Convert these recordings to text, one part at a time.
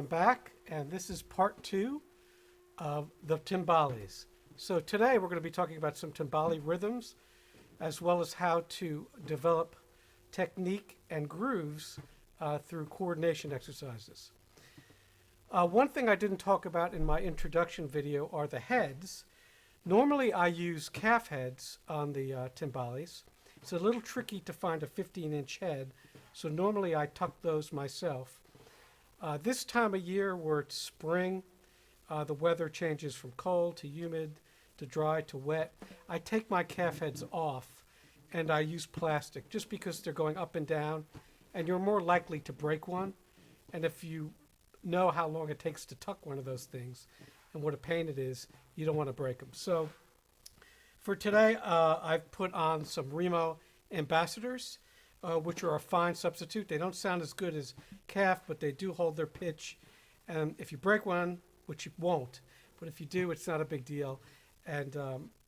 I'm back, and this is part 2 of the timbales. So today we're going to be talking about some timbale rhythms, as well as how to develop technique and grooves through coordination exercises. One thing I didn't talk about in my introduction video are the heads. Normally I use calf heads on the timbales. It's a little tricky to find a 15-inch head, so normally I tuck those myself. This time of year where it's spring, the weather changes from cold to humid to dry to wet. I take my calf heads off and I use plastic just because they're going up and down and you're more likely to break one. And if you know how long it takes to tuck one of those things and what a pain it is, you don't want to break them. So for today, I've put on some Remo ambassadors, which are a fine substitute. They don't sound as good as calf, but they do hold their pitch. And if you break one, which you won't, but if you do, it's not a big deal. And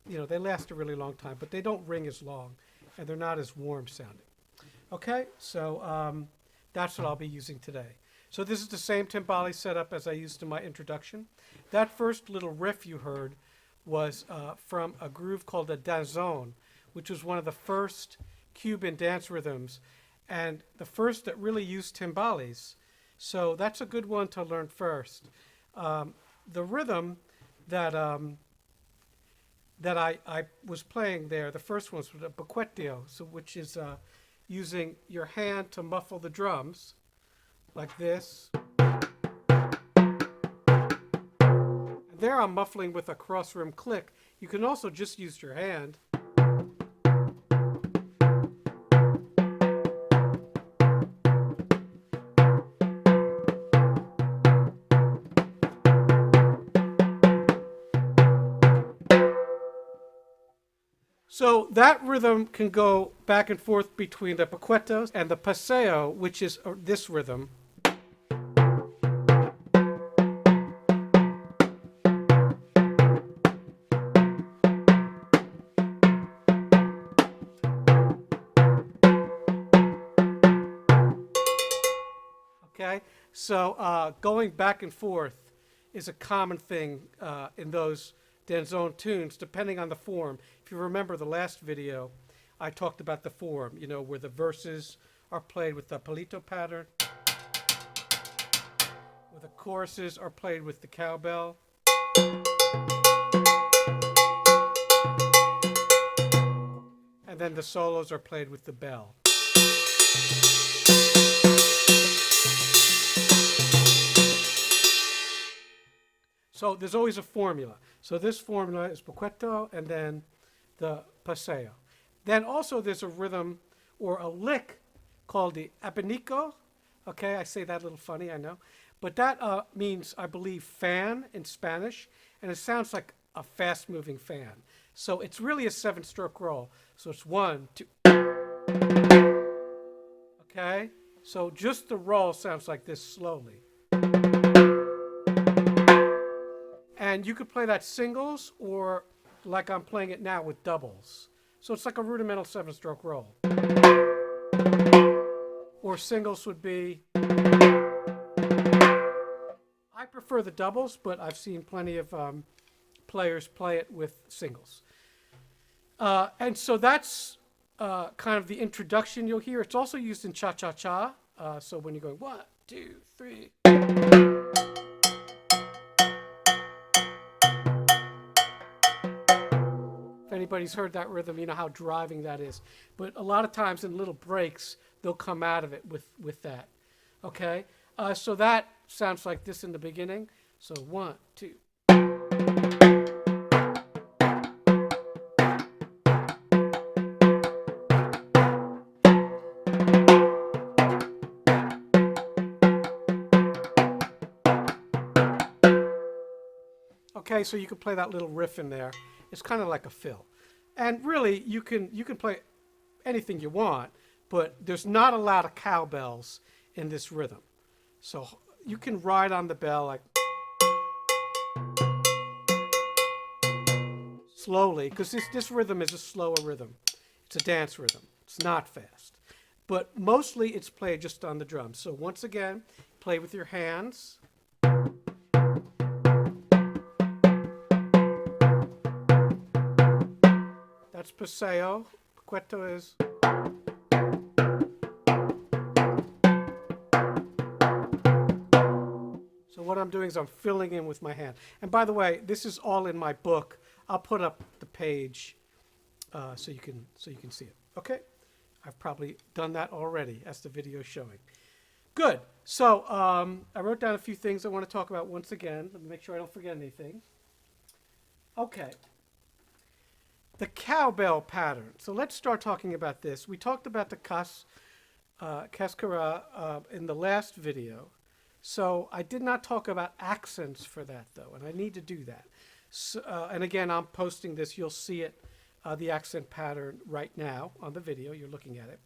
they last a really long time, but they don't ring as long, and they're not as warm sounding. Okay, so that's what I'll be using today. So this is the same timbale setup as I used in my introduction. That first little riff you heard was from a groove called a Danzon, which was one of the first Cuban dance rhythms, and the first that really used timbales. So that's a good one to learn first. The rhythm that I was playing there, the first one was a Baqueto, so which is using your hand to muffle the drums, like this. And there I'm muffling with a cross rim click. You can also just use your hand. So that rhythm can go back and forth between the Baquetos and the Paseo, which is this rhythm. Okay, so going back and forth is a common thing in those Danzon tunes, depending on the form. If you remember the last video, I talked about the form, where the verses are played with the palito pattern, where the choruses are played with the cowbell, and then the solos are played with the bell. So there's always a formula. So this formula is Baqueto and then the Paseo. Then also there's a rhythm or a lick called the Abanico. Okay, I say that a little funny, I know. But that means, I believe, fan in Spanish. And it sounds like a fast-moving fan. So it's really a 7-stroke roll. So it's 1, 2. Okay? So just the roll sounds like this slowly. And you could play that singles or like I'm playing it now with doubles. So it's like a rudimental 7-stroke roll. Or singles would be, I prefer the doubles, but I've seen plenty of players play it with singles. And so that's kind of the introduction you'll hear. It's also used in cha-cha-cha. So when you're going 1, 2, 3. If anybody's heard that rhythm, you know how driving that is. But a lot of times in little breaks, they'll come out of it with that. Okay? So that sounds like this in the beginning. So 1, 2. Okay, so you can play that little riff in there. It's kind of like a fill. And really, you can play anything you want, but there's not a lot of cowbells in this rhythm. So you can ride on the bell like slowly, because this rhythm is a slower rhythm. It's a dance rhythm. It's not fast. But mostly it's played just on the drums. So once again, play with your hands. That's Paseo. Baqueto is. So what I'm doing is I'm filling in with my hand. And by the way, this is all in my book. I'll put up the page so you can see it. Okay? I've probably done that already, as the video is showing. Good. So I wrote down a few things I want to talk about once again. Let me make sure I don't forget anything. Okay. The cowbell pattern. So let's start talking about this. We talked about the cascara in the last video. So I did not talk about accents for that, though, and I need to do that. So, and again, I'm posting this. You'll see it, the accent pattern right now on the video. You're looking at it.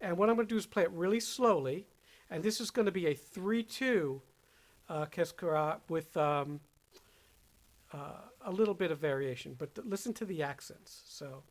And what I'm going to do is play it really slowly. And this is going to be a 3-2 cascara with a little bit of variation. But listen to the accents. So.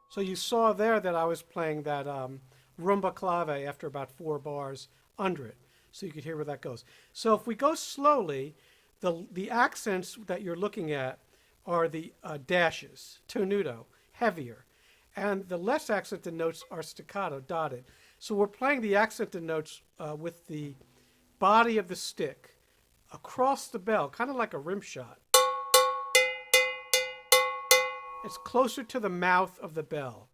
So you saw there that I was playing that rumba clave after about 4 bars under it. So you could hear where that goes. So if we go slowly, the accents that you're looking at are the dashes, tenuto, heavier. And the less accented notes are staccato, dotted. So we're playing the accented notes with the body of the stick across the bell, kind of like a rim shot. It's closer to the mouth of the bell.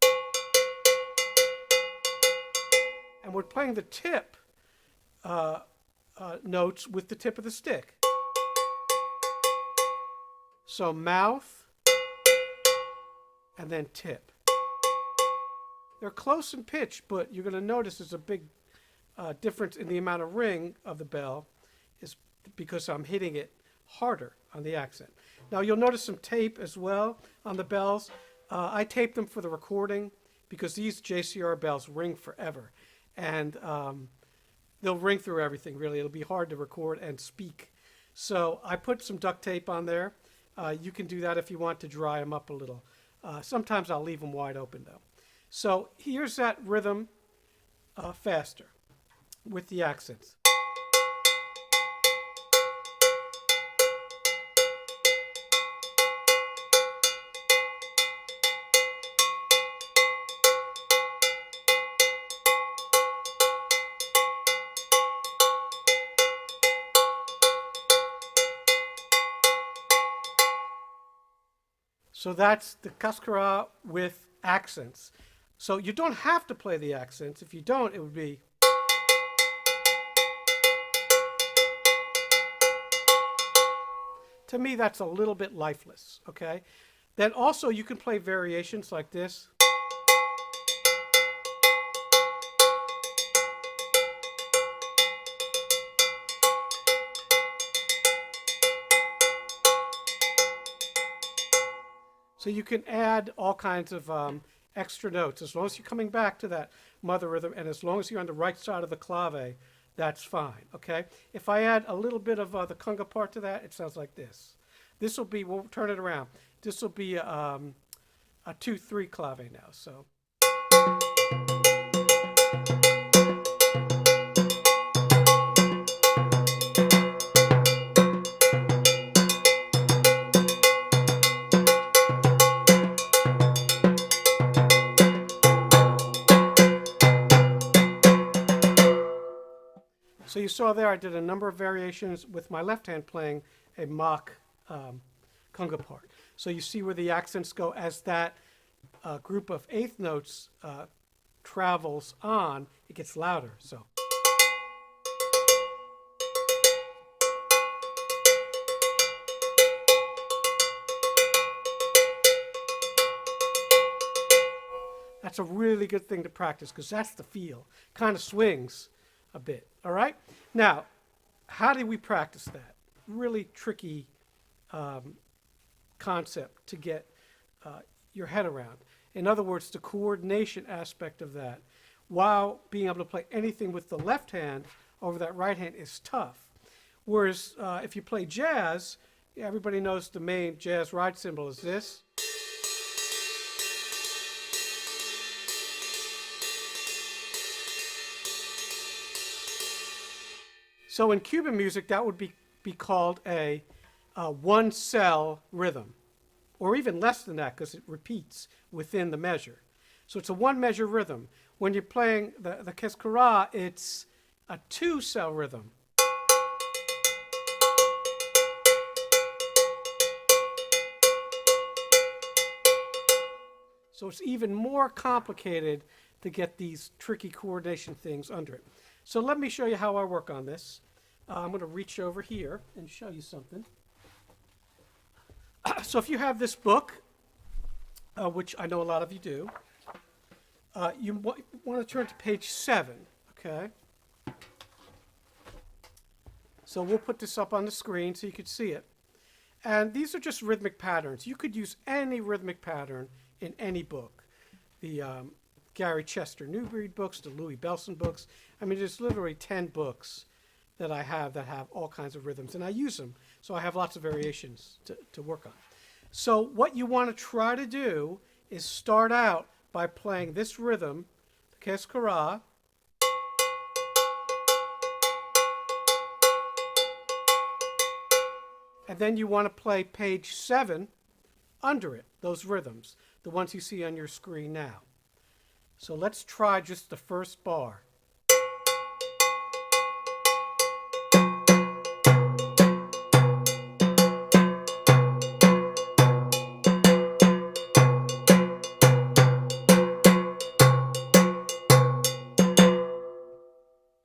And we're playing the tip notes with the tip of the stick. So mouth and then tip. They're close in pitch, but you're going to notice there's a big difference in the amount of ring of the bell is because I'm hitting it harder on the accent. Now you'll notice some tape as well on the bells. I taped them for the recording because these JCR bells ring forever. And they'll ring through everything, really. It'll be hard to record and speak. So I put some duct tape on there. You can do that if you want to dry them up a little. Sometimes I'll leave them wide open, though. So here's that rhythm faster with the accents. So that's the cascara with accents. So you don't have to play the accents. If you don't, it would be. To me, that's a little bit lifeless, okay? Then also you can play variations like this. So you can add all kinds of extra notes. As long as you're coming back to that mother rhythm and as long as you're on the right side of the clave, that's fine, okay? If I add a little bit of the conga part to that, it sounds like this. This will be, we'll turn it around. This will be a 2-3 clave now, so. So you saw there I did a number of variations with my left hand playing a mock conga part. So you see where the accents go as that group of eighth notes travels on, it gets louder. So. That's a really good thing to practice because that's the feel. Kind of swings a bit, all right? Now, how do we practice that? Really tricky concept to get your head around. In other words, the coordination aspect of that. while being able to play anything with the left hand over that right hand is tough. Whereas if you play jazz, everybody knows the main jazz ride cymbal is this. So in Cuban music, that would be called a one cell rhythm, or even less than that because it repeats within the measure. So it's a one measure rhythm. When you're playing the cascara, it's a two cell rhythm. So it's even more complicated to get these tricky coordination things under it. So let me show you how I work on this. I'm going to reach over here and show you something. So if you have this book, which I know a lot of you do, you want to turn to page 7, okay? So we'll put this up on the screen so you can see it. And these are just rhythmic patterns. You could use any rhythmic pattern in any book. The Gary Chester Newbreed books, the Louis Belson books. I mean, there's literally 10 books that I have that have all kinds of rhythms, and I use them. So I have lots of variations to work on. So what you want to try to do is start out by playing this rhythm, the cascara, and then you want to play page 7 under it, those rhythms, the ones you see on your screen now. So let's try just the first bar.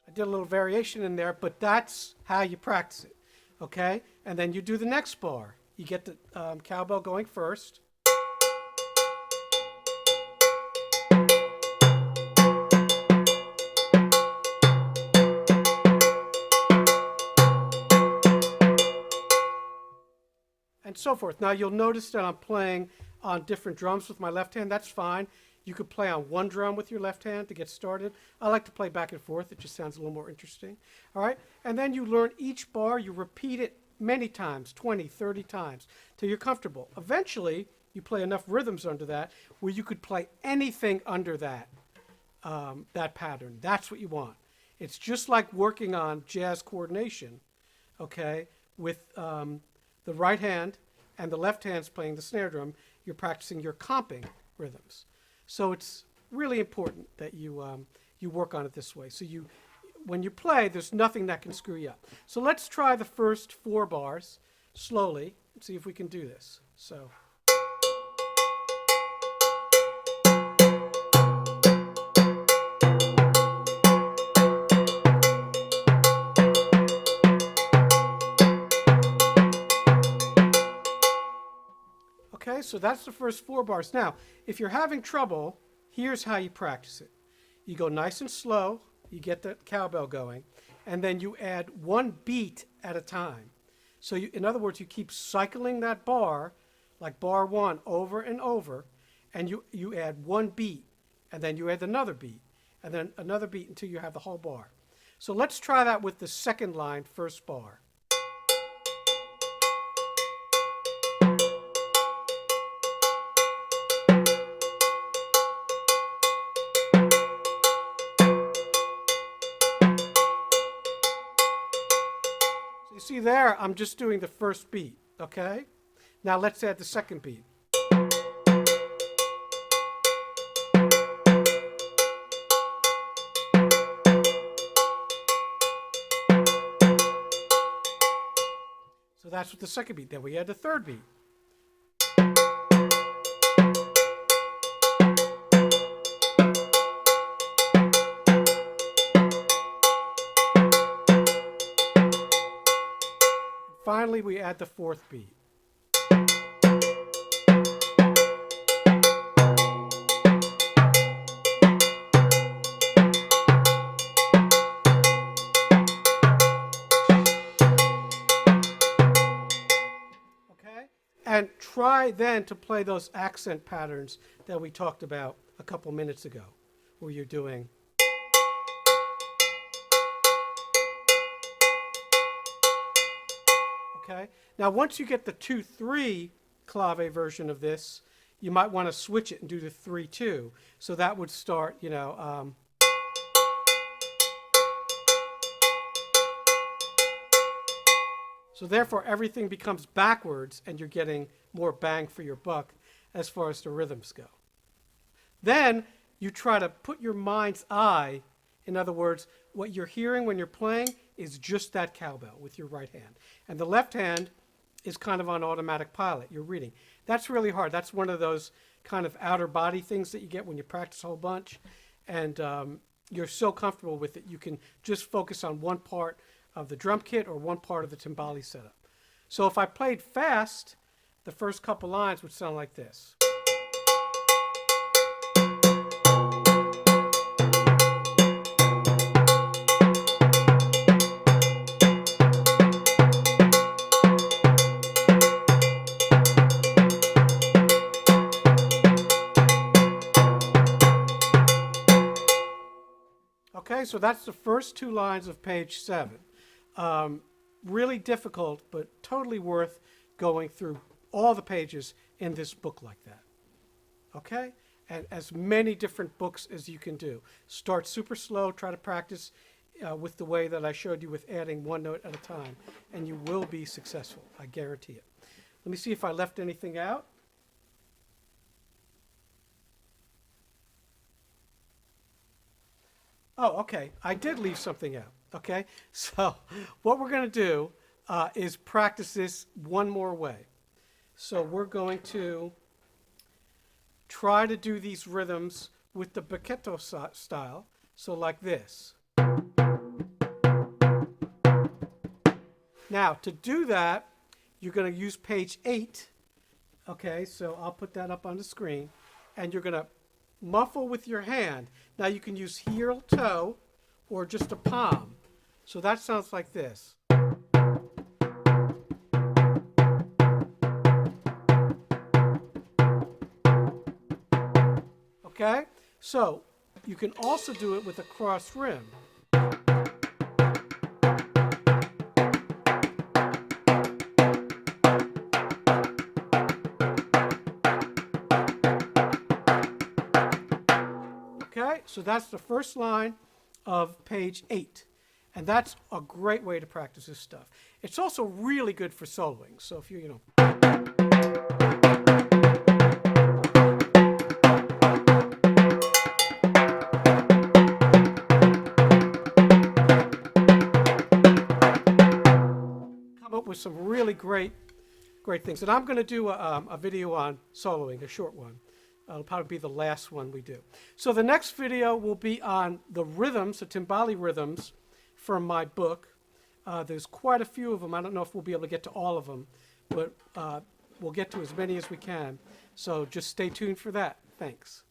I did a little variation in there, but that's how you practice it, okay? And then you do the next bar. You get the cowbell going first. And so forth. Now you'll notice that I'm playing on different drums with my left hand. That's fine. You could play on one drum with your left hand to get started. I like to play back and forth. It just sounds a little more interesting. All right? And then you learn each bar. You repeat it many times, 20, 30 times, till you're comfortable. Eventually, you play enough rhythms under that where you could play anything under that, that pattern. That's what you want. It's just like working on jazz coordination, okay, with the right hand and the left hand's playing the snare drum. You're practicing your comping rhythms. So it's really important that you work on it this way. So when you play, there's nothing that can screw you up. So let's try the first 4 bars slowly and see if we can do this. So. Okay, so that's the first 4 bars. Now, if you're having trouble, here's how you practice it. You go nice and slow, you get the cowbell going, and then you add 1 beat at a time. So in other words, you keep cycling that bar, like bar 1, over and over, and you add 1 beat, and then you add another beat, and then another beat until you have the whole bar. So let's try that with the second line, first bar. You see there, I'm just doing the first beat, okay? Now let's add the second beat. So that's with the second beat. Then we add the third beat. Finally, we add the fourth beat. Okay? And try then to play those accent patterns that we talked about a couple minutes ago, where you're doing. Okay. Now, once you get the 2-3 clave version of this, you might want to switch it and do the 3-2. So that would start, you know. So therefore, everything becomes backwards, and you're getting more bang for your buck as far as the rhythms go. Then you try to put your mind's eye, in other words, what you're hearing when you're playing is just that cowbell with your right hand. And the left hand is kind of on automatic pilot. You're reading. That's really hard. That's one of those kind of outer body things that you get when you practice a whole bunch. And you're so comfortable with it, you can just focus on one part of the drum kit or one part of the timbale setup. So if I played fast, the first couple lines would sound like this. Okay, so that's the first 2 lines of page 7. Really difficult, but totally worth going through all the pages in this book like that. Okay? And as many different books as you can do. Start super slow, try to practice with the way that I showed you with adding one note at a time, and you will be successful, I guarantee it. Let me see if I left anything out. Oh, okay. I did leave something out. Okay. So what we're going to do is practice this one more way. So we're going to try to do these rhythms with the Baqueto style. So like this. Now to do that, you're going to use page 8. Okay. So I'll put that up on the screen, and you're going to muffle with your hand. Now you can use heel, toe, or just a palm. So that sounds like this. Okay? So you can also do it with a cross rim. Okay, so that's the first line of page 8. And that's a great way to practice this stuff. It's also really good for soloing. So if you know. Come up with some really great things. And I'm going to do a video on soloing, a short one. It'll probably be the last one we do. So the next video will be on the rhythms, the timbale rhythms from my book. There's quite a few of them. I don't know if we'll be able to get to all of them, but we'll get to as many as we can. So just stay tuned for that. Thanks.